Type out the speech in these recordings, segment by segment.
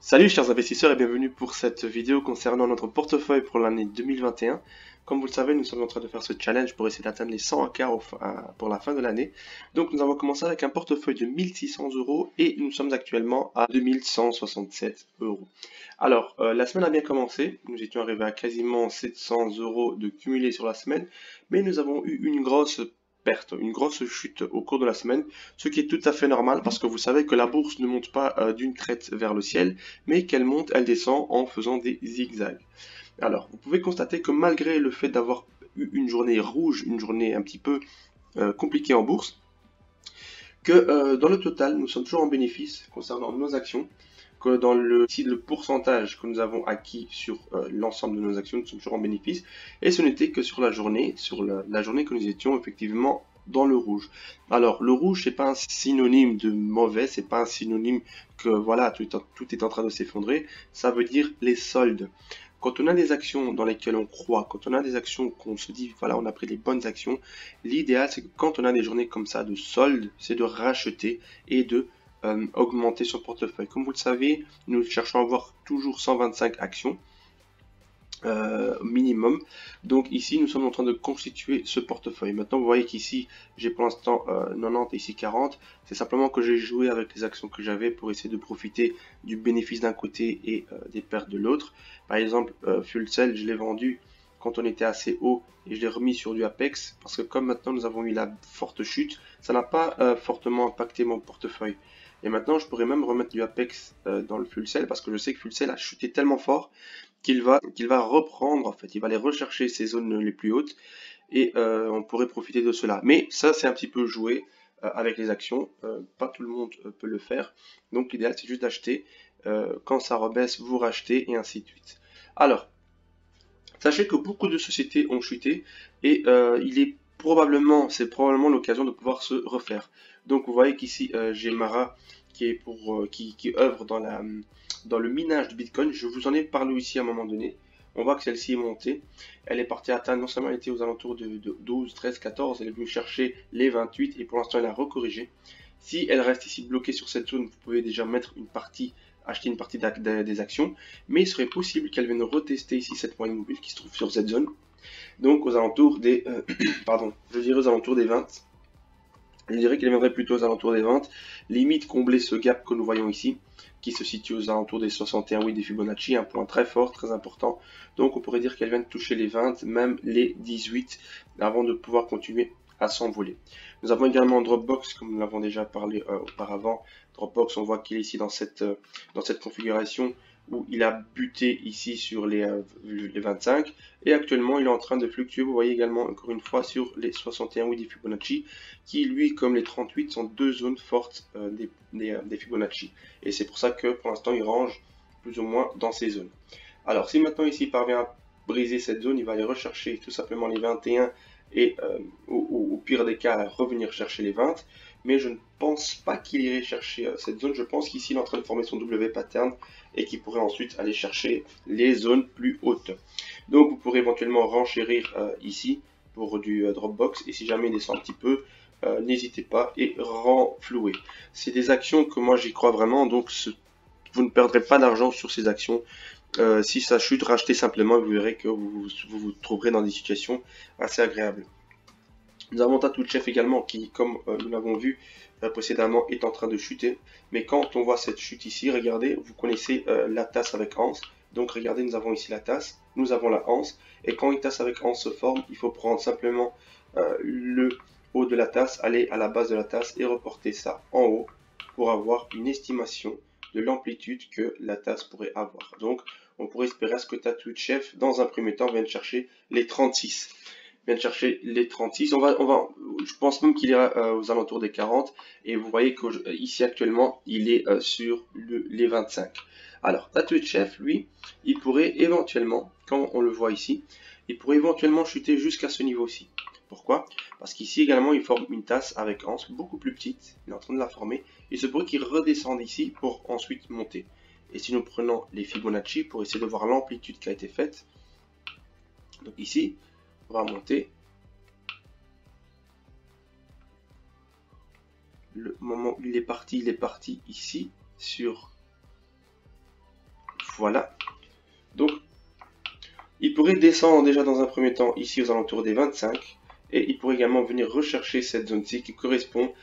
Salut chers investisseurs et bienvenue pour cette vidéo concernant notre portefeuille pour l'année 2021. Comme vous le savez, nous sommes en train de faire ce challenge pour essayer d'atteindre les 100 AK pour la fin de l'année. Donc nous avons commencé avec un portefeuille de 1600 euros et nous sommes actuellement à 2167 euros. Alors, la semaine a bien commencé, nous étions arrivés à quasiment 700 euros de cumulé sur la semaine, mais nous avons eu une grosse perte, une grosse chute au cours de la semaine, ce qui est tout à fait normal parce que vous savez que la bourse ne monte pas d'une traite vers le ciel, mais qu'elle monte, elle descend en faisant des zigzags. Alors, vous pouvez constater que malgré le fait d'avoir eu une journée rouge, une journée un petit peu compliquée en bourse, que dans le total, nous sommes toujours en bénéfice concernant nos actions, que dans le pourcentage que nous avons acquis sur l'ensemble de nos actions, nous sommes toujours en bénéfice, et ce n'était que sur la journée, la journée que nous étions effectivement dans le rouge. Alors, le rouge, c'est pas un synonyme de mauvais, c'est pas un synonyme que voilà, tout est en train de s'effondrer, ça veut dire les soldes. Quand on a des actions dans lesquelles on croit, quand on a des actions qu'on se dit, voilà, on a pris les bonnes actions, l'idéal, c'est que quand on a des journées comme ça de soldes, c'est de racheter et de augmenter son portefeuille. Comme vous le savez, nous cherchons à avoir toujours 125 actions minimum. Donc ici, nous sommes en train de constituer ce portefeuille. Maintenant, vous voyez qu'ici, j'ai pour l'instant 90 et ici 40. C'est simplement que j'ai joué avec les actions que j'avais pour essayer de profiter du bénéfice d'un côté et des pertes de l'autre. Par exemple, Fuel Cell, je l'ai vendu quand on était assez haut et je l'ai remis sur du Apex parce que comme maintenant nous avons eu la forte chute, ça n'a pas fortement impacté mon portefeuille. Et maintenant, je pourrais même remettre du Apex dans le Fuel Cell parce que je sais que Fuel Cell a chuté tellement fort qu'il va reprendre, en fait, il va aller rechercher ces zones les plus hautes et on pourrait profiter de cela. Mais ça, c'est un petit peu joué avec les actions, pas tout le monde peut le faire. Donc l'idéal, c'est juste d'acheter, quand ça rebaisse, vous rachetez et ainsi de suite. Alors, sachez que beaucoup de sociétés ont chuté et c'est probablement l'occasion de pouvoir se refaire. Donc vous voyez qu'ici j'ai Mara qui est qui œuvre dans le minage de Bitcoin. Je vous en ai parlé ici à un moment donné. On voit que celle-ci est montée. Elle est partie atteindre, non seulement elle était aux alentours de 12, 13, 14, elle est venue chercher les 28 et pour l'instant elle a recorrigé. Si elle reste ici bloquée sur cette zone, vous pouvez déjà mettre une partie, acheter une partie des actions, mais il serait possible qu'elle vienne retester ici cette moyenne mobile qui se trouve sur cette zone, donc aux alentours des, pardon, je dirais aux alentours des 20. Je dirais qu'elle viendrait plutôt aux alentours des 20, limite combler ce gap que nous voyons ici, qui se situe aux alentours des 61, oui, des Fibonacci, un point très fort, très important. Donc on pourrait dire qu'elle vient de toucher les 20, même les 18, avant de pouvoir continuer à s'envoler. Nous avons également Dropbox, comme nous l'avons déjà parlé auparavant. Dropbox, on voit qu'il est ici dans cette configuration où il a buté ici sur les 25 et actuellement il est en train de fluctuer, vous voyez également encore une fois sur les 61 oui, des Fibonacci qui lui comme les 38 sont deux zones fortes des Fibonacci et c'est pour ça que pour l'instant il range plus ou moins dans ces zones. Alors si maintenant ici il parvient à briser cette zone, il va aller rechercher tout simplement les 21 et au pire des cas revenir chercher les 20, mais je ne pense pas qu'il irait chercher cette zone. Je pense qu'ici il est en train de former son W pattern et qu'il pourrait ensuite aller chercher les zones plus hautes. Donc vous pourrez éventuellement renchérir ici pour du Dropbox et si jamais il descend un petit peu, n'hésitez pas et renflouer. C'est des actions que moi j'y crois vraiment, donc vous ne perdrez pas d'argent sur ces actions. Si ça chute, rachetez simplement et vous verrez que vous trouverez dans des situations assez agréables. Nous avons Tattoo Chef également qui, comme nous l'avons vu précédemment, est en train de chuter. Mais quand on voit cette chute ici, regardez, vous connaissez la tasse avec anse. Donc regardez, nous avons ici la tasse, nous avons la anse. Et quand une tasse avec anse se forme, il faut prendre simplement le haut de la tasse, aller à la base de la tasse et reporter ça en haut pour avoir une estimation de l'amplitude que la tasse pourrait avoir. Donc on pourrait espérer à ce que Tattoo Chef, dans un premier temps, vienne chercher les 36. Vient de chercher les 36. Je pense même qu'il est aux alentours des 40. Et vous voyez qu'ici actuellement, il est sur les 25. Alors, Tattoo Chef, lui, il pourrait éventuellement, quand on le voit ici, il pourrait éventuellement chuter jusqu'à ce niveau-ci. Pourquoi? Parce qu'ici également, il forme une tasse avec anse beaucoup plus petite. Il est en train de la former. Il se pourrait qu'il redescende ici pour ensuite monter. Et si nous prenons les Fibonacci pour essayer de voir l'amplitude qui a été faite, donc ici, on va monter. Le moment où il est parti ici sur Voilà. Donc, il pourrait descendre déjà dans un premier temps ici aux alentours des 25. Et il pourrait également venir rechercher cette zone-ci qui correspond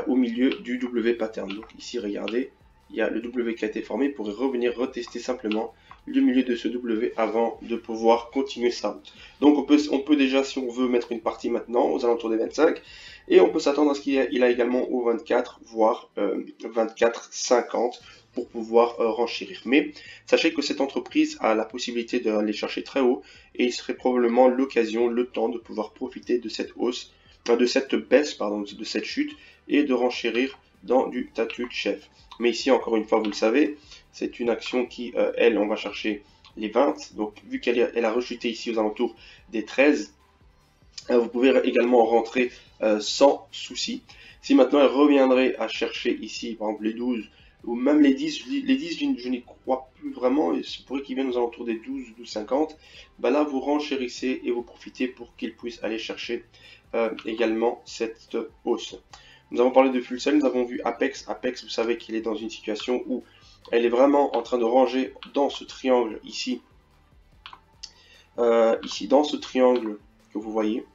au milieu du W pattern. Donc ici, regardez, il y a le W qui a été formé. Il pourrait revenir retester simplement le milieu de ce W avant de pouvoir continuer sa route. Donc on peut déjà, si on veut, mettre une partie maintenant aux alentours des 25. Et on peut s'attendre à ce qu'il a également au 24, voire 24,50 pour pouvoir renchérir. Mais sachez que cette entreprise a la possibilité d'aller chercher très haut et il serait probablement l'occasion, le temps de pouvoir profiter de cette hausse, de cette baisse, pardon, de cette chute et de renchérir dans du statut de chef. Mais ici, encore une fois, vous le savez, c'est une action qui, elle, on va chercher les 20. Donc, vu qu'elle a rechuté ici aux alentours des 13, vous pouvez également rentrer sans souci. Si maintenant elle reviendrait à chercher ici, par exemple, les 12 ou même les 10, les 10 je n'y crois plus vraiment, et il pourrait qu'ils viennent aux alentours des 12, 12,50, ben là vous renchérissez et vous profitez pour qu'ils puissent aller chercher également cette hausse. Nous avons parlé de Full Sail, nous avons vu Apex. Apex, vous savez qu'il est dans une situation où elle est vraiment en train de ranger dans ce triangle ici, ici dans ce triangle que vous voyez.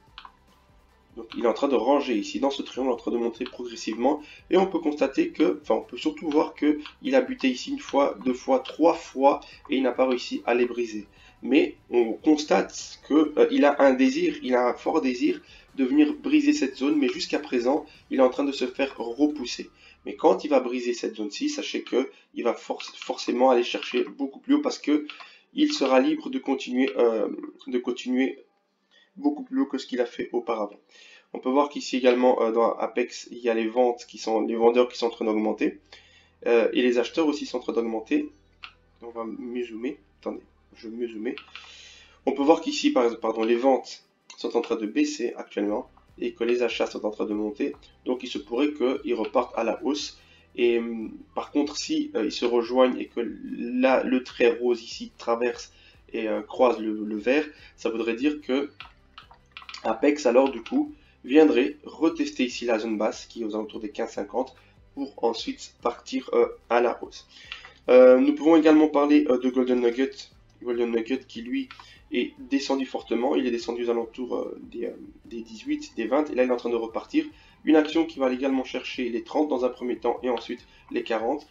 Donc il est en train de ranger ici dans ce triangle, en train de monter progressivement. Et on peut constater que, enfin on peut surtout voir que il a buté ici une fois, deux fois, trois fois et il n'a pas réussi à les briser. Mais on constate qu'il a un désir, il a un fort désir de venir briser cette zone, mais jusqu'à présent, il est en train de se faire repousser. Mais quand il va briser cette zone-ci, sachez qu'il va forcément aller chercher beaucoup plus haut parce que il sera libre de continuer beaucoup plus haut que ce qu'il a fait auparavant. On peut voir qu'ici également dans Apex, il y a les vendeurs qui sont en train d'augmenter et les acheteurs aussi sont en train d'augmenter. On va mieux zoomer. Attendez, je vais mieux zoomer. On peut voir qu'ici, pardon, les ventes sont en train de baisser actuellement et que les achats sont en train de monter. Donc il se pourrait qu'ils repartent à la hausse. Et par contre, si ils se rejoignent et que là, le trait rose ici traverse et croise le vert, ça voudrait dire que Apex, alors du coup, viendrait retester ici la zone basse qui est aux alentours des 15,50 pour ensuite partir à la hausse. Nous pouvons également parler de Golden Nugget. Golden Nugget qui lui est descendu fortement, il est descendu aux alentours des 18, des 20 et là il est en train de repartir. Une action qui va également chercher les 30 dans un premier temps et ensuite les 40.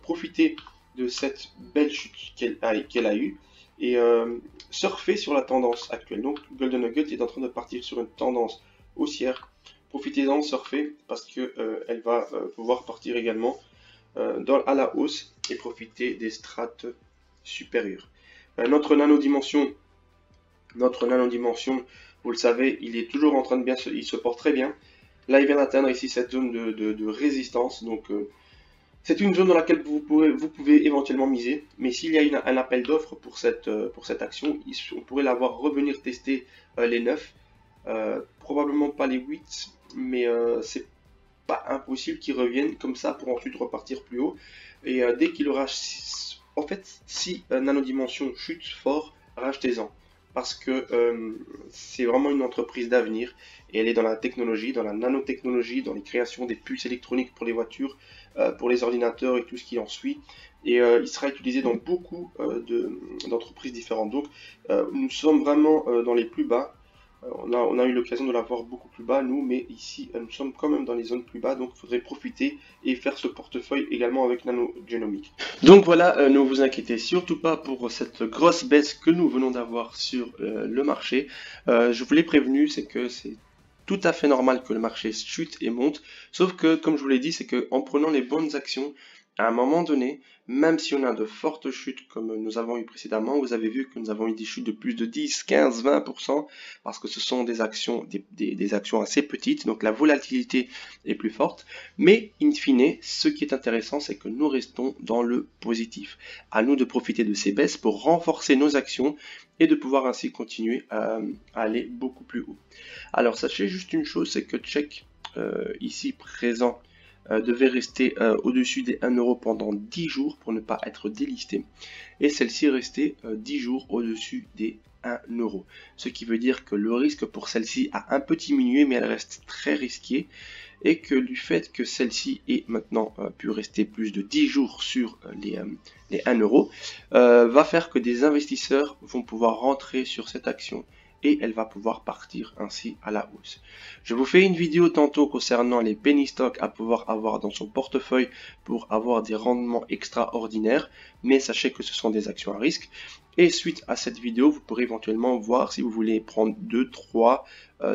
Profiter de cette belle chute qu'elle a eue et surfer sur la tendance actuelle. Donc Golden Nugget est en train de partir sur une tendance haussière. Profitez-en, surfer parce que elle va pouvoir partir également à la hausse et profiter des strates supérieures. Notre nanodimension, vous le savez, il est toujours en train de il se porte très bien. Là, il vient d'atteindre ici cette zone de résistance, donc c'est une zone dans laquelle vous pouvez éventuellement miser, mais s'il y a un appel d'offres pour cette action, on pourrait la voir revenir tester les 9, probablement pas les 8, mais c'est pas impossible qu'ils reviennent comme ça pour ensuite repartir plus haut. Et dès qu'il aura, en fait, si Nanodimension chute fort, rachetez-en. Parce que c'est vraiment une entreprise d'avenir et elle est dans la technologie, dans la nanotechnologie, dans les créations des puces électroniques pour les voitures, pour les ordinateurs et tout ce qui en suit. Et il sera utilisé dans beaucoup d'entreprises différentes. Donc nous sommes vraiment dans les plus bas. On a eu l'occasion de la voir beaucoup plus bas, nous, mais ici, nous sommes quand même dans les zones plus bas, donc il faudrait profiter et faire ce portefeuille également avec Nanogenomics. Donc voilà, ne vous inquiétez surtout pas pour cette grosse baisse que nous venons d'avoir sur le marché. Je vous l'ai prévenu, c'est que c'est tout à fait normal que le marché chute et monte, sauf que, comme je vous l'ai dit, c'est qu'en prenant les bonnes actions, à un moment donné, même si on a de fortes chutes comme nous avons eu précédemment, vous avez vu que nous avons eu des chutes de plus de 10, 15, 20%, parce que ce sont des actions, des actions assez petites, donc la volatilité est plus forte. Mais in fine, ce qui est intéressant, c'est que nous restons dans le positif. À nous de profiter de ces baisses pour renforcer nos actions et de pouvoir ainsi continuer à aller beaucoup plus haut. Alors sachez juste une chose, c'est que Check, ici présent, devait rester au-dessus des 1 euro pendant 10 jours pour ne pas être délisté. Et celle-ci restait 10 jours au-dessus des 1 euro. Ce qui veut dire que le risque pour celle-ci a un peu diminué, mais elle reste très risquée. et que du fait que celle-ci est maintenant pu rester plus de 10 jours sur les 1 euro, va faire que des investisseurs vont pouvoir rentrer sur cette action et elle va pouvoir partir ainsi à la hausse. Je vous fais une vidéo tantôt concernant les penny stocks à pouvoir avoir dans son portefeuille pour avoir des rendements extraordinaires, mais sachez que ce sont des actions à risque. Et suite à cette vidéo, vous pourrez éventuellement voir si vous voulez prendre 2-3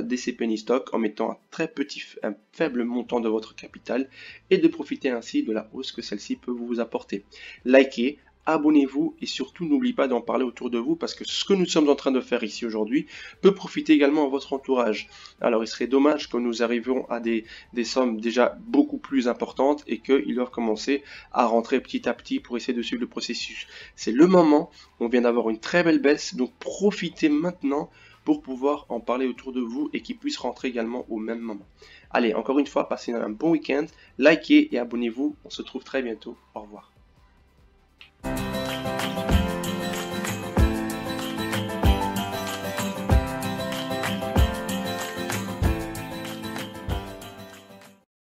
DC penny stocks en mettant un faible montant de votre capital et de profiter ainsi de la hausse que celle-ci peut vous apporter. Likez, abonnez-vous et surtout n'oubliez pas d'en parler autour de vous parce que ce que nous sommes en train de faire ici aujourd'hui peut profiter également à votre entourage. Alors il serait dommage que nous arrivions à des sommes déjà beaucoup plus importantes et qu'ils doivent commencer à rentrer petit à petit pour essayer de suivre le processus. C'est le moment, on vient d'avoir une très belle baisse, donc profitez maintenant pour pouvoir en parler autour de vous et qu'ils puissent rentrer également au même moment. Allez, encore une fois, passez un bon week-end, likez et abonnez-vous, on se retrouve très bientôt, au revoir.